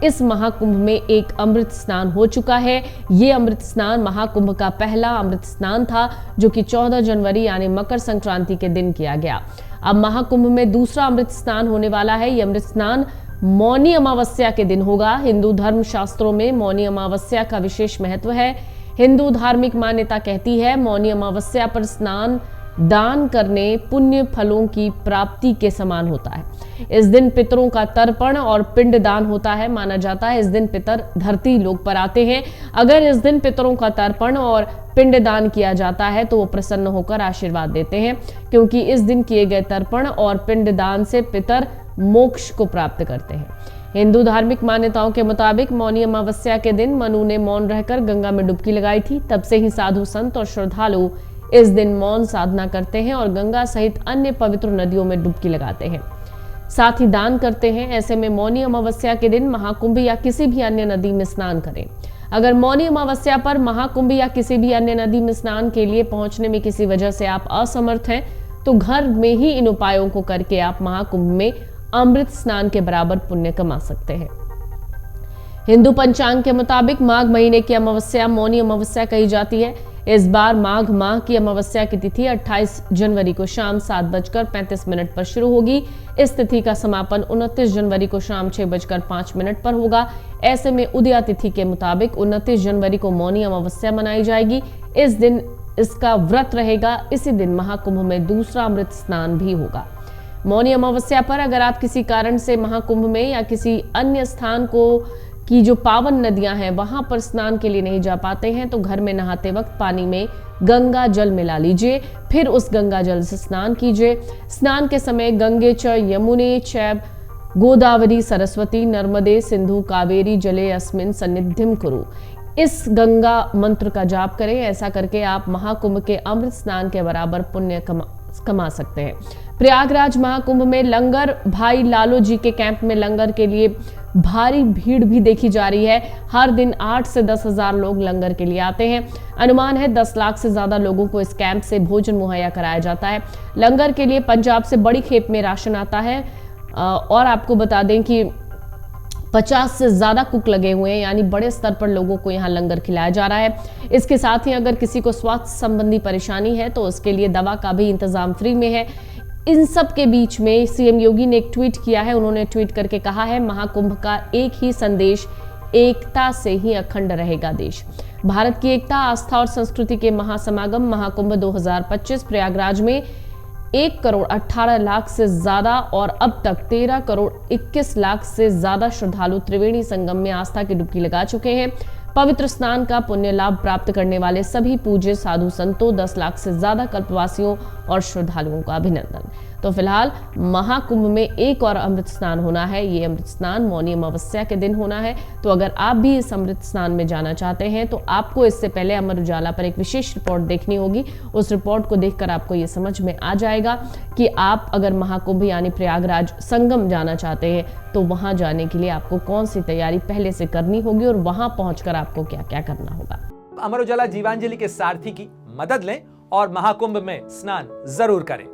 इस महाकुंभ में एक अमृत स्नान हो चुका है। ये अमृत स्नान महाकुंभ का पहला अमृत स्नान था, जो कि 14 जनवरी यानी मकर संक्रांति के दिन किया गया। अब महाकुंभ में दूसरा अमृत स्नान होने वाला है। ये अमृत स्नान मौनी अमावस्या के दिन होगा। हिंदू धर्म शास्त्रों में मौनी अमावस्या का विशेष महत्व है। हिंदू धार्मिक मान्यता कहती है मौनी अमावस्या पर स्नान दान करने पुण्य फलों की प्राप्ति के समान होता है। इस दिन पितरों का तर्पण और पिंड दान होता है। माना जाता है इस दिन पितर धरती लोक पर आते हैं। अगर इस दिन पितरों का तर्पण और पिंड दान किया जाता है तो वो प्रसन्न होकर आशीर्वाद देते हैं, क्योंकि इस दिन किए गए तर्पण और पिंड दान से पितर मोक्ष को प्राप्त करते हैं। हिंदू धार्मिक मान्यताओं के मुताबिक मौनी अमावस्या के दिन मनु ने मौन रहकर गंगा में डुबकी लगाई थी। तब से ही साधु संत और श्रद्धालु इस दिन मौन साधना करते हैं और गंगा सहित अन्य पवित्र नदियों में डुबकी लगाते हैं, साथ ही दान करते हैं। ऐसे में मौनी अमावस्या के दिन महाकुंभ या किसी भी अन्य नदी में स्नान करें। अगर मौनी अमावस्या पर महाकुंभ या किसी भी अन्य नदी में स्नान के लिए पहुंचने में किसी वजह से आप असमर्थ हैं, तो घर में ही इन उपायों को करके आप महाकुंभ में अमृत स्नान के बराबर पुण्य कमा सकते हैं। हिंदू पंचांग के मुताबिक माघ महीने की अमावस्या मौनी अमावस्या कही जाती है। इस बार माघ माह की अमावस्या की तिथि 28 जनवरी को शाम 7:35 पर शुरू होगी। इस तिथि का समापन 29 जनवरी को शाम 6:05 पर होगा। ऐसे में उदया तिथि के मुताबिक 29 जनवरी को मौनी अमावस्या मनाई जाएगी। इस दिन इसका व्रत रहेगा। इसी दिन महाकुंभ में दूसरा अमृत स्नान भी होगा। मौनी अमावस्या पर अगर आप किसी कारण से महाकुंभ में या किसी अन्य स्थान की जो पावन नदियां हैं वहां पर स्नान के लिए नहीं जा पाते हैं, तो घर में नहाते वक्त पानी में गंगा जल मिला लीजिए, फिर उस गंगा जल से स्नान कीजिए। स्नान के समय गंगे च यमुने चैव गोदावरी सरस्वती नर्मदे सिंधु कावेरी जले अस्मिन सन्निधिम कुरु, इस गंगा मंत्र का जाप करें। ऐसा करके आप महाकुंभ के अमृत स्नान के बराबर पुण्य कमा सकते हैं। प्रयागराज महाकुंभ में लंगर, भाई लालो जी के कैंप में लंगर के लिए भारी भीड़ भी देखी जा रही है। हर दिन 8 से 10 हजार लोग लंगर के लिए आते हैं। अनुमान है 10 लाख से ज्यादा लोगों को इस कैंप से भोजन मुहैया कराया जाता है। लंगर के लिए पंजाब से बड़ी खेप में राशन आता है और आपको बता दें कि 50 से ज्यादा कुक लगे हुए हैं, यानी बड़े स्तर पर लोगों को यहाँ लंगर खिलाया जा रहा है। इसके साथ ही अगर किसी को स्वास्थ्य संबंधी परेशानी है तो उसके लिए दवा का भी इंतजाम फ्री में है। इन सब के बीच में सीएम योगी ने एक ट्वीट किया है। उन्होंने ट्वीट करके कहा है महाकुंभ का एक ही संदेश, एकता से ही अखंड रहेगा देश। भारत की एकता, आस्था और संस्कृति के महासमागम महाकुंभ 2025 प्रयागराज में 1,18,00,000 से ज्यादा और अब तक 13,21,00,000 से ज्यादा श्रद्धालु त्रिवेणी संगम में आस्था की डुबकी लगा चुके हैं। पवित्र स्नान का पुण्य लाभ प्राप्त करने वाले सभी पूज्य साधु संतों, 10 लाख से ज्यादा कल्पवासियों और श्रद्धालुओं का अभिनंदन। तो फिलहाल महाकुंभ में एक और अमृत स्नान होना है। ये अमृत स्नान मौनी अमावस्या के दिन होना है। तो अगर आप भी इस अमृत स्नान में जाना चाहते हैं तो आपको इससे पहले अमर उजाला पर एक विशेष रिपोर्ट देखनी होगी। उस रिपोर्ट को देखकर आपको ये समझ में आ जाएगा कि आप अगर महाकुंभ यानी प्रयागराज संगम जाना चाहते हैं तो वहां जाने के लिए आपको कौन सी तैयारी पहले से करनी होगी और वहां पहुंचकर आपको क्या क्या करना होगा। अमर उजाला जीवांजलि के सारथी की मदद लें और महाकुंभ में स्नान जरूर करें।